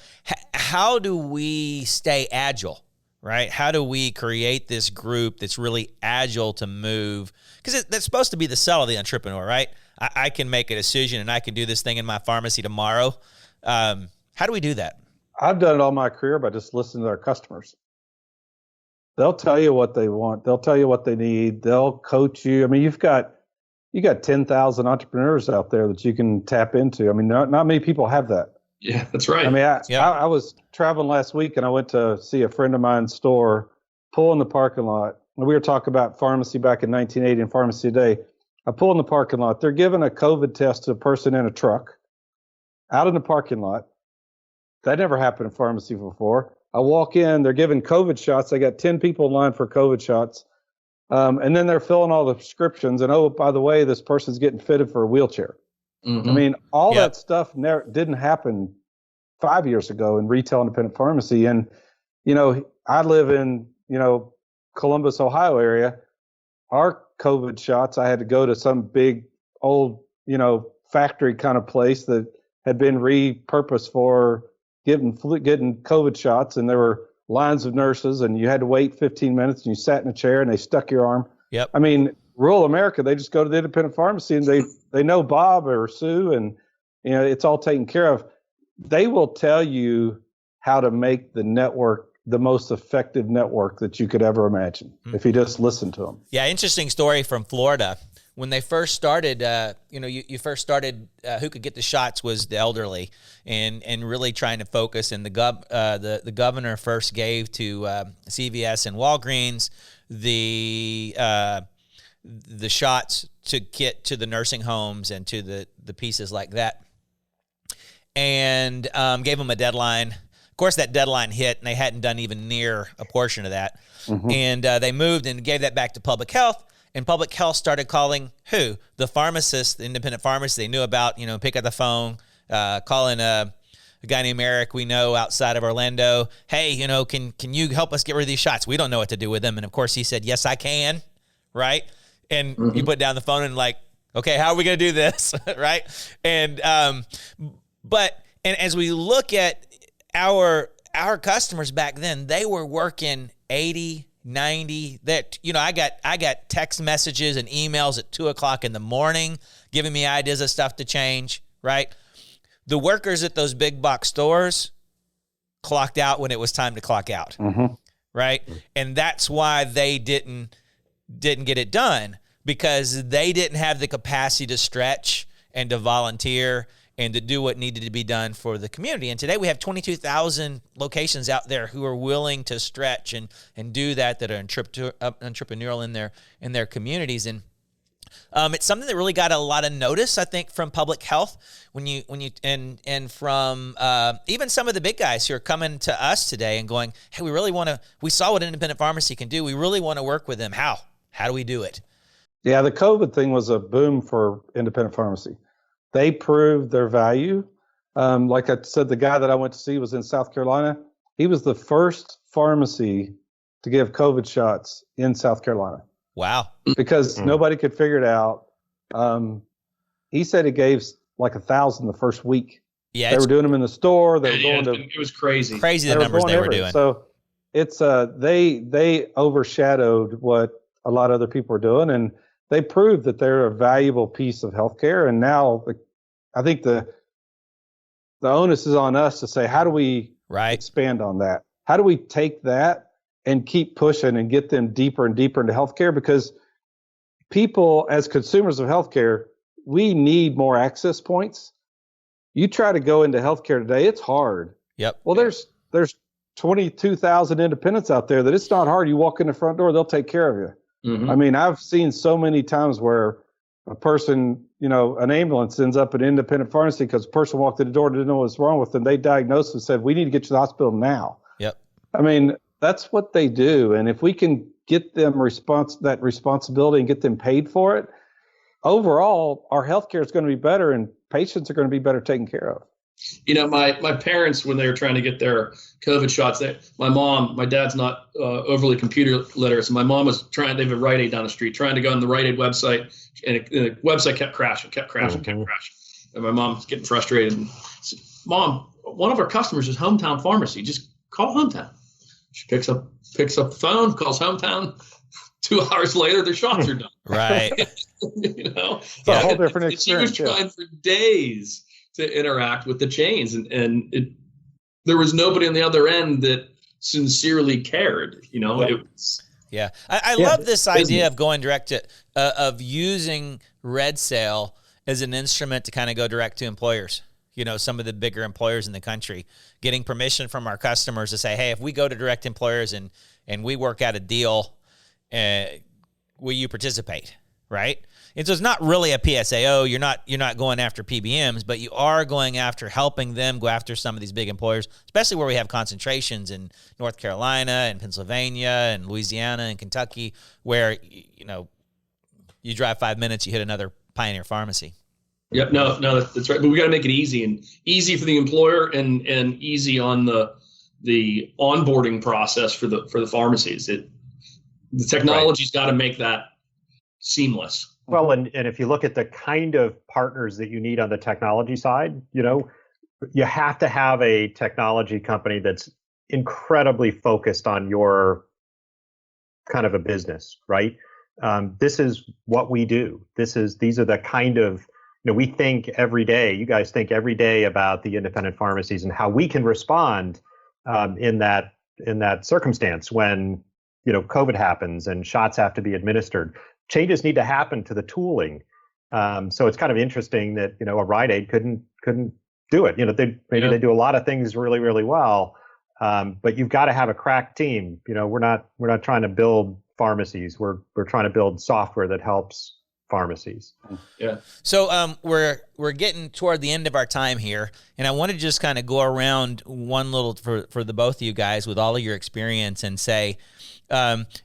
how do we stay agile, right? How do we create this group that's really agile to move? Because that's supposed to be the sell of the entrepreneur, right? I can make a decision and I can do this thing in my pharmacy tomorrow. How do we do that? I've done it all my career by just listening to our customers. They'll tell you what they want. They'll tell you what they need. They'll coach you. I mean, you got 10,000 entrepreneurs out there that you can tap into. I mean, not many people have that. Yeah, that's right. I mean, I was traveling last week and I went to see a friend of mine's store, pull in the parking lot. And we were talking about pharmacy back in 1980 and pharmacy today. I pull in the parking lot. They're giving a COVID test to a person in a truck out in the parking lot. That never happened in pharmacy before. I walk in, they're giving COVID shots. I got 10 people in line for COVID shots. And then they're filling all the prescriptions. And oh, by the way, this person's getting fitted for a wheelchair. Mm-hmm. I mean, all that stuff didn't happen 5 years ago in retail independent pharmacy. And, I live in, Columbus, Ohio area. Our COVID shots, I had to go to some big old, factory kind of place that had been repurposed for getting COVID shots. And there were lines of nurses and you had to wait 15 minutes and you sat in a chair and they stuck your arm. Yep. I mean, rural America, they just go to the independent pharmacy and they know Bob or Sue and, it's all taken care of. They will tell you how to make the network the most effective network that you could ever imagine if you just listen to them. Yeah, interesting story from Florida. When they first started, you first started, who could get the shots was the elderly, and really trying to focus. And the governor first gave to CVS and Walgreens the shots to get to the nursing homes and to the pieces like that, and gave them a deadline. Of course, that deadline hit, and they hadn't done even near a portion of that. Mm-hmm. And they moved and gave that back to public health. And public health started calling who? The pharmacists, the independent pharmacists they knew about, pick up the phone, calling a guy named Eric we know outside of Orlando. Hey, can you help us get rid of these shots? We don't know what to do with them. And, of course, he said, yes, I can, right? And you put down the phone and like, okay, how are we going to do this, right? And but as we look at our customers back then, they were working 80, 90. That I got text messages and emails at 2:00 in the morning giving me ideas of stuff to change, right? The workers at those big box stores clocked out when it was time to clock out, right? And that's why they didn't get it done, because they didn't have the capacity to stretch and to volunteer and to do what needed to be done for the community. And today we have 22,000 locations out there who are willing to stretch and do that are entrepreneurial in their communities. And it's something that really got a lot of notice, I think, from public health and from even some of the big guys who are coming to us today and going, hey, we saw what independent pharmacy can do. We really want to work with them. How do we do it? Yeah, the COVID thing was a boom for independent pharmacy. They proved their value. Like I said, the guy that I went to see was in South Carolina. He was the first pharmacy to give COVID shots in South Carolina. Wow. Because nobody could figure it out. He said he gave like 1,000 the first week. Yeah, they were doing them in the store. They were going it was crazy. Crazy the numbers they were doing. So it's they overshadowed what a lot of other people are doing, and they proved that they're a valuable piece of healthcare. And now I think the onus is on us to say, how do we expand on that? How do we take that and keep pushing and get them deeper and deeper into healthcare? Because people, as consumers of healthcare, we need more access points. You try to go into healthcare today, it's hard. Yep. Well, there's 22,000 independents out there that it's not hard. You walk in the front door, they'll take care of you. Mm-hmm. I mean, I've seen so many times where a person, an ambulance ends up at an independent pharmacy because the person walked in the door and didn't know what was wrong with them. They diagnosed and said, we need to get you to the hospital now. Yep. I mean, that's what they do. And if we can get them that responsibility and get them paid for it, overall, our healthcare is going to be better and patients are going to be better taken care of. My parents, when they were trying to get their COVID shots, my dad's not overly computer literate, so my mom was they have a Rite Aid down the street, trying to go on the Rite Aid website, and the website kept crashing. And my mom's getting frustrated and said, Mom, one of our customers is Hometown Pharmacy. Just call Hometown. She picks up the phone, calls Hometown. 2 hours later, their shots are done. Right. It's a whole different experience. She was trying for days to interact with the chains, and there was nobody on the other end that sincerely cared. It was. Yeah. I love this idea of going direct to, of using RedSail as an instrument to kind of go direct to employers. Some of the bigger employers in the country, getting permission from our customers to say, hey, if we go to direct employers and we work out a deal, will you participate? Right. And so it's not really a PSAO. You're not going after PBMs, but you are going after helping them go after some of these big employers, especially where we have concentrations in North Carolina and Pennsylvania and Louisiana and Kentucky, where, you drive 5 minutes, you hit another Pioneer pharmacy. Yep. No, that's right. But we got to make it easy for the employer and easy on the onboarding process for the pharmacies. The technology's got to make that seamless. Well, and if you look at the kind of partners that you need on the technology side, you have to have a technology company that's incredibly focused on your kind of a business, right? This is what we do. These are the kind of, we think every day, you guys think every day about the independent pharmacies and how we can respond in that circumstance when, COVID happens and shots have to be administered. Changes need to happen to the tooling. So it's kind of interesting that, a Rite Aid couldn't do it. They do a lot of things really, really well. But you've got to have a crack team. We're not trying to build pharmacies. We're trying to build software that helps pharmacies. Yeah. So we're getting toward the end of our time here, and I want to just kind of go around one little for the both of you guys with all of your experience and say,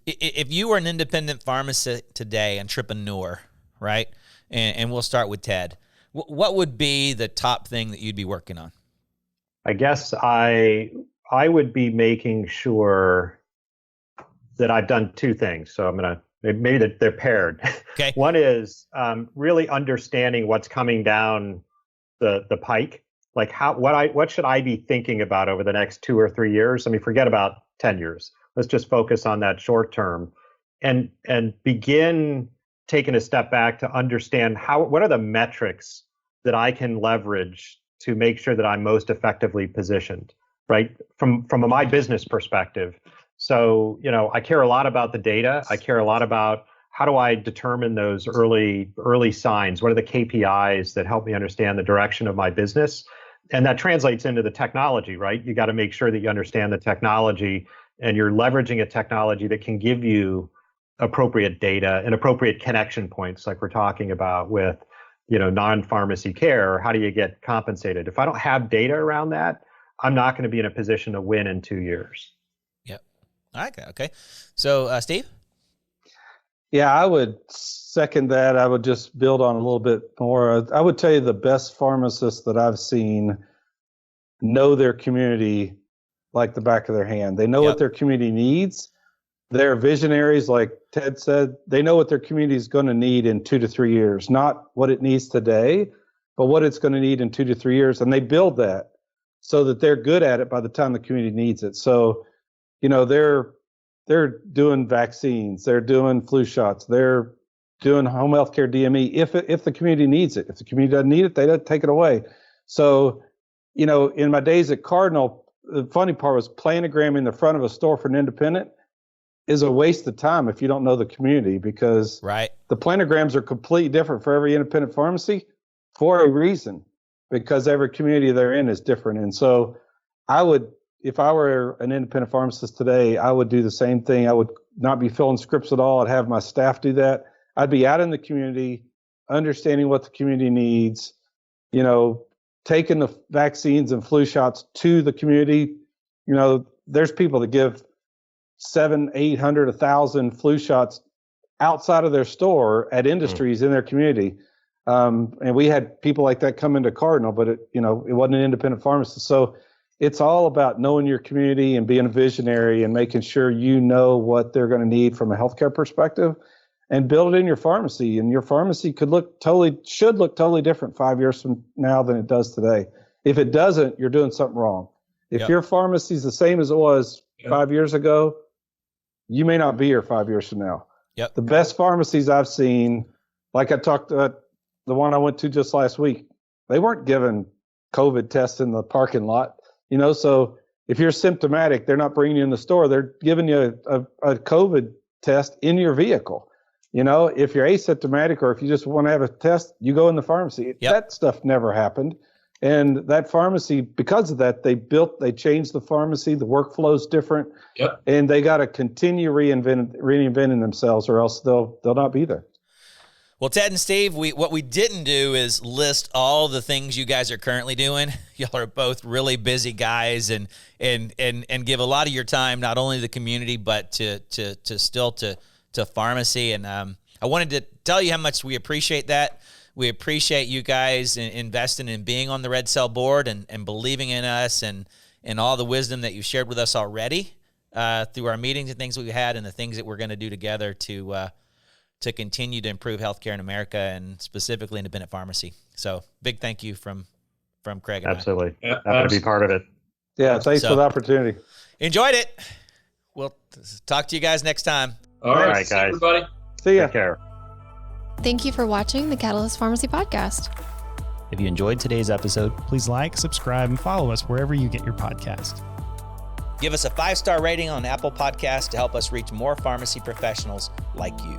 if you were an independent pharmacist today, entrepreneur, right? And we'll start with Ted. What would be the top thing that you'd be working on? I guess I would be making sure that I've done two things. So I'm going to, maybe that they're paired. Okay. One is really understanding what's coming down the pike. Like what should I be thinking about over the next 2 or 3 years? I mean, forget about 10 years. Let's just focus on that short term and begin taking a step back to understand what are the metrics that I can leverage to make sure that I'm most effectively positioned, right? From my business perspective. So, I care a lot about the data. I care a lot about how do I determine those early signs? What are the KPIs that help me understand the direction of my business? And that translates into the technology, right? You got to make sure that you understand the technology and you're leveraging a technology that can give you appropriate data and appropriate connection points, like we're talking about with, non-pharmacy care. How do you get compensated? If I don't have data around that, I'm not going to be in a position to win in 2 years. Yep. All right. Okay. So, Steve? Yeah, I would second that. I would just build on a little bit more. I would tell you the best pharmacists that I've seen know their community like the back of their hand. They know what their community needs. They're visionaries, like Ted said. They know what their community is going to need in 2 to 3 years, not what it needs today, but what it's going to need in 2 to 3 years. And they build that so that they're good at it by the time the community needs it. So, they're doing vaccines, they're doing flu shots, they're doing home health care DME if the community needs it. If the community doesn't need it, they don't take it away. So, in my days at Cardinal, the funny part was planogram in the front of a store for an independent is a waste of time if you don't know the community, because the planograms are completely different for every independent pharmacy for a reason, because every community they're in is different. And so if I were an independent pharmacist today, I would do the same thing. I would not be filling scripts at all. I'd have my staff do that. I'd be out in the community, understanding what the community needs, taking the vaccines and flu shots to the community. There's people that give 700, 800, 1,000 flu shots outside of their store at industries in their community. And we had people like that come into Cardinal, but it wasn't an independent pharmacist. So it's all about knowing your community and being a visionary and making sure you know what they're going to need from a healthcare perspective, and build it in your pharmacy. And your pharmacy should look totally different 5 years from now than it does today. If it doesn't, you're doing something wrong. If your pharmacy is the same as it was 5 years ago, you may not be here 5 years from now. Yep. The best pharmacies I've seen, like I talked about the one I went to just last week, they weren't giving COVID tests in the parking lot. So if you're symptomatic, they're not bringing you in the store. They're giving you a COVID test in your vehicle. You know, if you're asymptomatic or if you just want to have a test, you go in the pharmacy. Yep. That stuff never happened. And that pharmacy, because of that, they changed the pharmacy. The workflow's different. Yep. And they got to continue reinventing themselves, or else they'll not be there. Well, Ted and Steve, what we didn't do is list all the things you guys are currently doing. Y'all are both really busy guys, and give a lot of your time not only to the community but to pharmacy. And I wanted to tell you how much we appreciate that. We appreciate you guys investing in being on the RedSail board and believing in us and all the wisdom that you've shared with us already through our meetings and things we've had and the things that we're going to do together to continue to improve healthcare in America and specifically independent pharmacy. So big thank you from Kraig and Absolutely. Yeah, Happy to be part of it. Yeah, thanks for the opportunity. Enjoyed it. We'll talk to you guys next time. All right, guys. see you, everybody. See ya. Take care. Thank you for watching the Catalyst Pharmacy Podcast. If you enjoyed today's episode, Please like, subscribe, and follow us wherever you get your podcast. Give us a 5-star rating on Apple Podcasts to help us reach more pharmacy professionals like you.